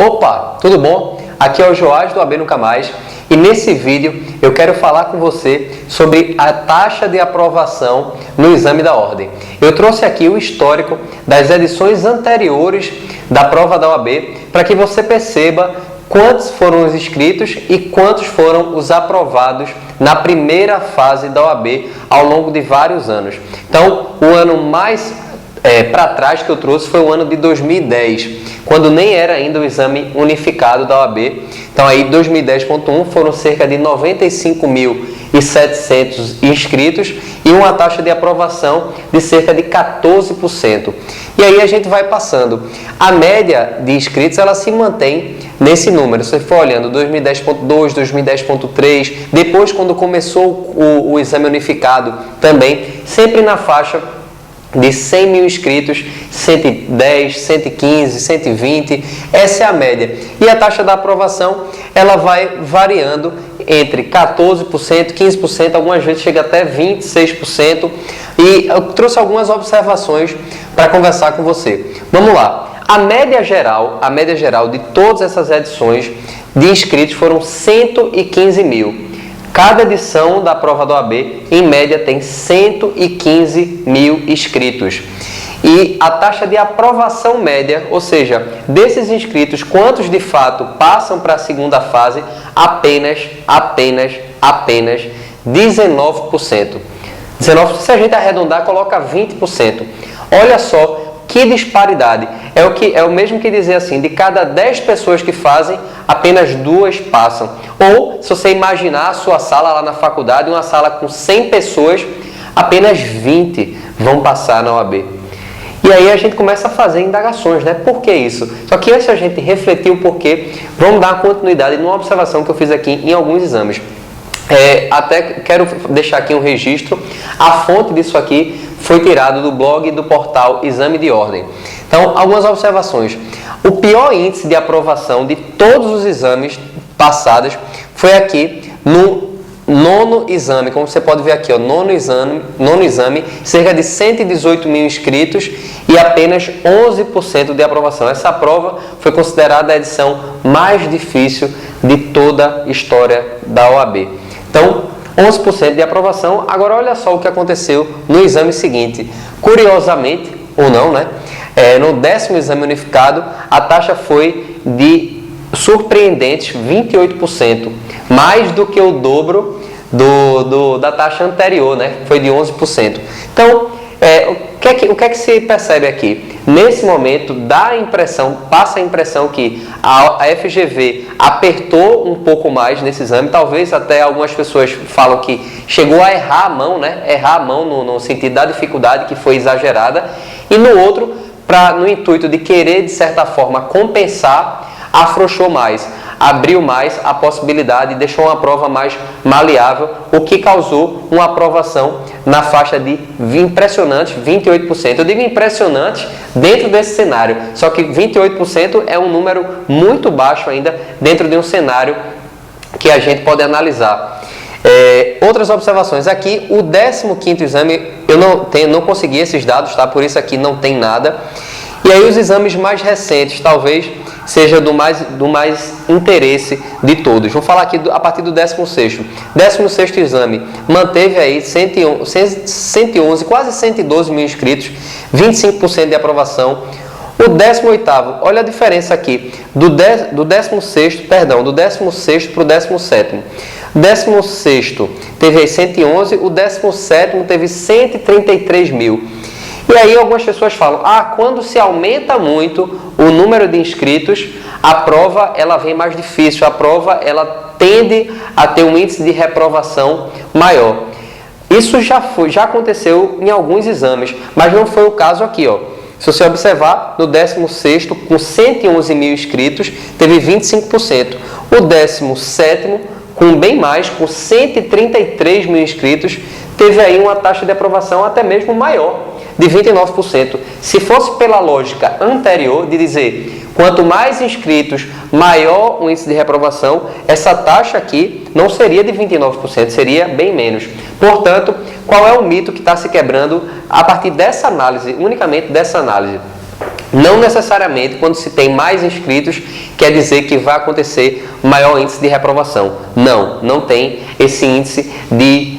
Opa, tudo bom? Aqui é o Joás do AB Nunca Mais e nesse vídeo eu quero falar com você sobre a taxa de aprovação no exame da ordem. Eu trouxe aqui o histórico das edições anteriores da prova da OAB para que você perceba quantos foram os inscritos e quantos foram os aprovados na primeira fase da OAB ao longo de vários anos. Então, o ano mais para trás que eu trouxe foi o ano de 2010, quando nem era ainda o exame unificado da OAB. Então aí 2010.1 foram cerca de 95.700 inscritos e uma taxa de aprovação de cerca de 14%. E aí a gente vai passando. A média de inscritos ela se mantém nesse número. Se você for olhando 2010.2, 2010.3, depois quando começou o exame unificado também, sempre na faixa de 100 mil inscritos, 110, 115, 120, essa é a média. E a taxa da aprovação, ela vai variando entre 14%, 15%, algumas vezes chega até 26%. E eu trouxe algumas observações para conversar com você. Vamos lá. A média geral de todas essas edições de inscritos foram 115 mil. Cada edição da prova da OAB, em média, tem 115 mil inscritos. E a taxa de aprovação média, ou seja, desses inscritos, quantos de fato passam para a segunda fase? Apenas 19%. 19%, se a gente arredondar, coloca 20%. Olha só que disparidade. É o mesmo que dizer assim, de cada 10 pessoas que fazem, apenas 2 passam. Ou, se você imaginar a sua sala lá na faculdade, uma sala com 100 pessoas, apenas 20 vão passar na OAB. E aí a gente começa a fazer indagações, né? Por que isso? Só que antes a gente refletir o porquê, vamos dar continuidade numa observação que eu fiz aqui em alguns exames. Até quero deixar aqui um registro. A fonte disso aqui foi tirado do blog do portal Exame de Ordem. Então, algumas observações. O pior índice de aprovação de todos os exames passados foi aqui no nono exame. Como você pode ver aqui, ó, nono exame, cerca de 118 mil inscritos e apenas 11% de aprovação. Essa prova foi considerada a edição mais difícil de toda a história da OAB. Então, 11% de aprovação. Agora, olha só o que aconteceu no exame seguinte. Curiosamente, ou não, né? No 10º exame unificado, a taxa foi de surpreendentes 28%, mais do que o dobro da taxa anterior, né? Foi de 11%. Então, o que é que se percebe aqui? Nesse momento, passa a impressão que a FGV apertou um pouco mais nesse exame. Talvez até algumas pessoas falam que chegou a errar a mão, né? Errar a mão no sentido da dificuldade, que foi exagerada. E no outro, no intuito de querer, de certa forma, compensar, afrouxou mais, abriu mais a possibilidade e deixou uma prova mais maleável, o que causou uma aprovação na faixa de impressionante 28%. Eu digo impressionante dentro desse cenário, só que 28% é um número muito baixo ainda dentro de um cenário que a gente pode analisar. Outras observações aqui, o 15º exame, eu não consegui esses dados, tá? Por isso aqui não tem nada. E aí os exames mais recentes, talvez seja do mais interesse de todos. Vou falar aqui a partir do 16º. 16º exame manteve aí 111, quase 112 mil inscritos, 25% de aprovação. O 18º, olha a diferença aqui, do 16º para o 17º. O 16º teve aí 111, o 17º teve 133 mil. E aí algumas pessoas falam, quando se aumenta muito o número de inscritos, a prova ela vem mais difícil, a prova ela tende a ter um índice de reprovação maior. Isso já aconteceu em alguns exames, mas não foi o caso aqui, ó. Se você observar, no 16º, com 111 mil inscritos, teve 25%. O 17º, com bem mais, com 133 mil inscritos, teve aí uma taxa de aprovação até mesmo maior, de 29%. Se fosse pela lógica anterior de dizer, quanto mais inscritos, maior o índice de reprovação, essa taxa aqui não seria de 29%, seria bem menos. Portanto, qual é o mito que está se quebrando a partir dessa análise, unicamente dessa análise? Não necessariamente, quando se tem mais inscritos, quer dizer que vai acontecer maior índice de reprovação. Não tem esse índice de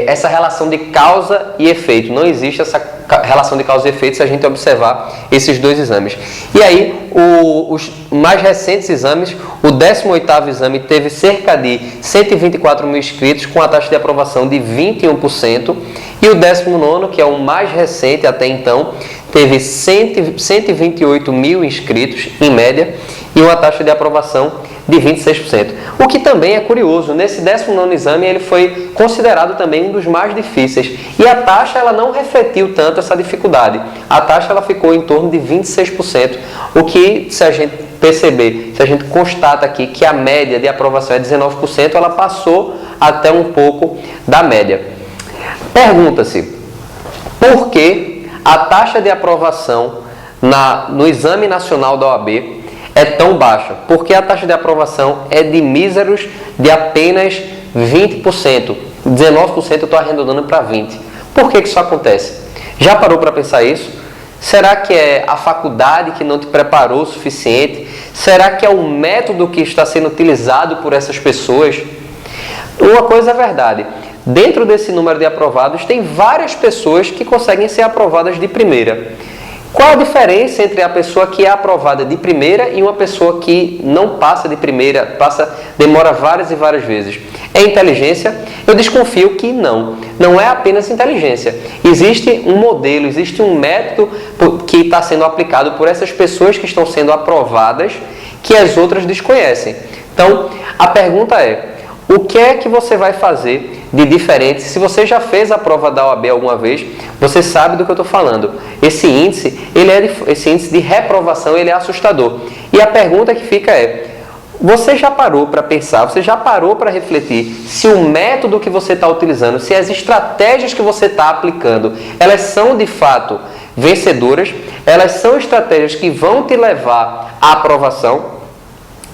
essa relação de causa e efeito. Não existe essa relação de causa e efeito se a gente observar esses dois exames. E aí, os mais recentes exames, o 18º exame teve cerca de 124 mil inscritos com a taxa de aprovação de 21%, e o 19º, que é o mais recente até então, teve 128 mil inscritos, em média, e uma taxa de aprovação de 26%. O que também é curioso, nesse 19º exame ele foi considerado também um dos mais difíceis, e a taxa ela não refletiu tanto essa dificuldade. A taxa ela ficou em torno de 26%, o que, se a gente perceber, se a gente constata aqui que a média de aprovação é 19%, ela passou até um pouco da média. Pergunta-se, por que a taxa de aprovação no Exame Nacional da OAB é tão baixa? Porque a taxa de aprovação é de míseros de apenas 20%. 19% eu estou arredondando para 20%. Por que isso acontece? Já parou para pensar isso? Será que é a faculdade que não te preparou o suficiente? Será que é o método que está sendo utilizado por essas pessoas? Uma coisa é verdade. Dentro desse número de aprovados, tem várias pessoas que conseguem ser aprovadas de primeira. Qual a diferença entre a pessoa que é aprovada de primeira e uma pessoa que não passa de primeira, demora várias e várias vezes? É inteligência? Eu desconfio que não. Não é apenas inteligência. Existe um modelo, existe um método que está sendo aplicado por essas pessoas que estão sendo aprovadas que as outras desconhecem. Então, a pergunta é, o que é que você vai fazer de diferente? Se você já fez a prova da OAB alguma vez, você sabe do que eu estou falando. Esse índice de reprovação, ele é assustador. E a pergunta que fica é, você já parou para pensar, você já parou para refletir se o método que você está utilizando, se as estratégias que você está aplicando, elas são de fato vencedoras? Elas são estratégias que vão te levar à aprovação?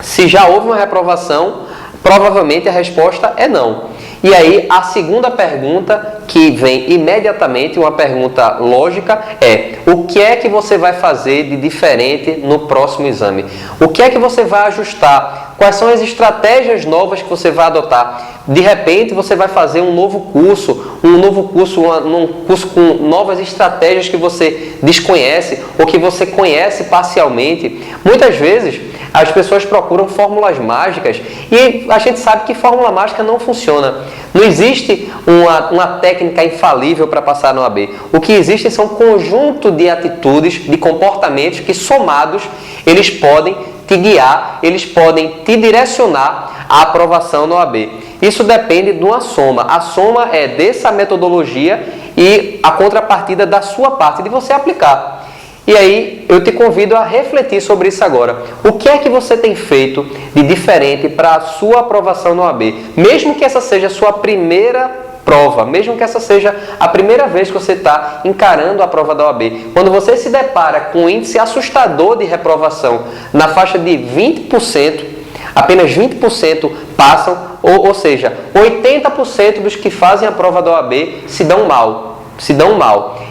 Se já houve uma reprovação, provavelmente a resposta é não. E aí, a segunda pergunta que vem imediatamente, uma pergunta lógica, é: o que é que você vai fazer de diferente no próximo exame? O que é que você vai ajustar? Quais são as estratégias novas que você vai adotar? De repente, você vai fazer um novo curso um curso com novas estratégias que você desconhece ou que você conhece parcialmente. Muitas vezes, as pessoas procuram fórmulas mágicas e a gente sabe que fórmula mágica não funciona. Não existe uma técnica infalível para passar no AB. O que existe são um conjunto de atitudes, de comportamentos que, somados, eles podem te guiar, eles podem te direcionar à aprovação no AB. Isso depende de uma soma. A soma é dessa metodologia e a contrapartida da sua parte, de você aplicar. E aí, eu te convido a refletir sobre isso agora. O que é que você tem feito de diferente para a sua aprovação no OAB? Mesmo que essa seja a sua primeira prova, mesmo que essa seja a primeira vez que você está encarando a prova da OAB, quando você se depara com um índice assustador de reprovação na faixa de 20%, apenas 20% passam, ou seja, 80% dos que fazem a prova da OAB se dão mal.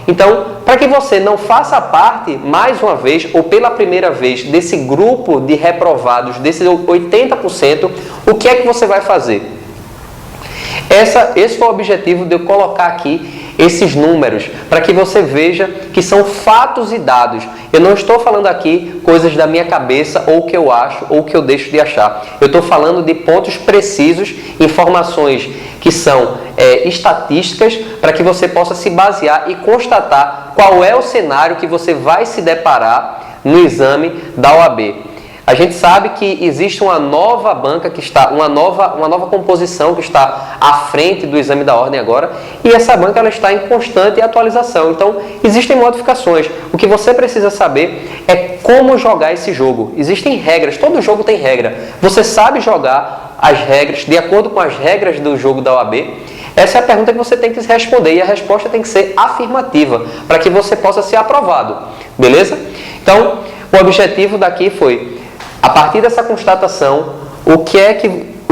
Então, para que você não faça parte, mais uma vez, ou pela primeira vez, desse grupo de reprovados, desses 80%, o que é que você vai fazer? Esse foi o objetivo de eu colocar aqui esses números, para que você veja que são fatos e dados. Eu não estou falando aqui coisas da minha cabeça, ou que eu acho, ou que eu deixo de achar. Eu estou falando de pontos precisos, informações que são estatísticas, para que você possa se basear e constatar qual é o cenário que você vai se deparar no exame da OAB. A gente sabe que existe uma nova banca que está, uma nova composição que está à frente do exame da ordem agora, e essa banca ela está em constante atualização. Então, existem modificações. O que você precisa saber é como jogar esse jogo. Existem regras, todo jogo tem regra. Você sabe jogar as regras de acordo com as regras do jogo da OAB? Essa é a pergunta que você tem que responder, e a resposta tem que ser afirmativa, para que você possa ser aprovado. Beleza? Então, o objetivo daqui foi, a partir dessa constatação, o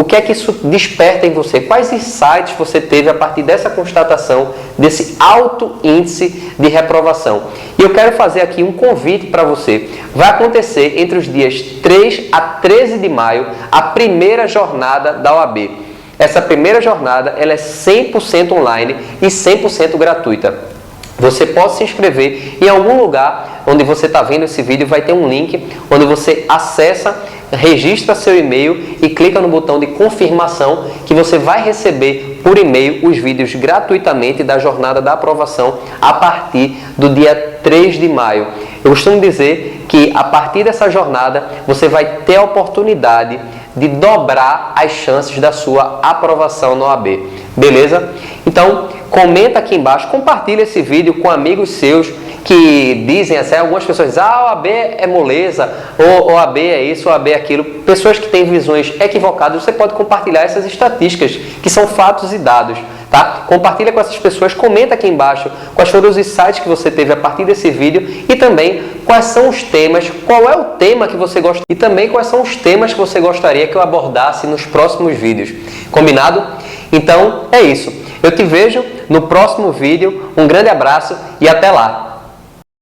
o que é que isso desperta em você? Quais insights você teve a partir dessa constatação, desse alto índice de reprovação? E eu quero fazer aqui um convite para você. Vai acontecer entre os dias 3 a 13 de maio a primeira jornada da OAB. Essa primeira jornada ela é 100% online e 100% gratuita. Você pode se inscrever em algum lugar onde você está vendo esse vídeo, vai ter um link onde você acessa, registra seu e-mail e clica no botão de confirmação que você vai receber por e-mail os vídeos gratuitamente da jornada da aprovação a partir do dia 3 de maio. Eu costumo dizer que a partir dessa jornada você vai ter a oportunidade de dobrar as chances da sua aprovação na OAB. Beleza? Então, comenta aqui embaixo, compartilha esse vídeo com amigos seus que dizem assim, algumas pessoas dizem, a OAB é moleza, ou OAB é isso, OAB é aquilo. Pessoas que têm visões equivocadas, você pode compartilhar essas estatísticas, que são fatos e dados. Tá? Compartilha com essas pessoas, comenta aqui embaixo quais foram os insights que você teve a partir desse vídeo e também quais são os temas, qual é o tema que você gosta e também quais são os temas que você gostaria que eu abordasse nos próximos vídeos. Combinado? Então é isso. Eu te vejo no próximo vídeo. Um grande abraço e até lá!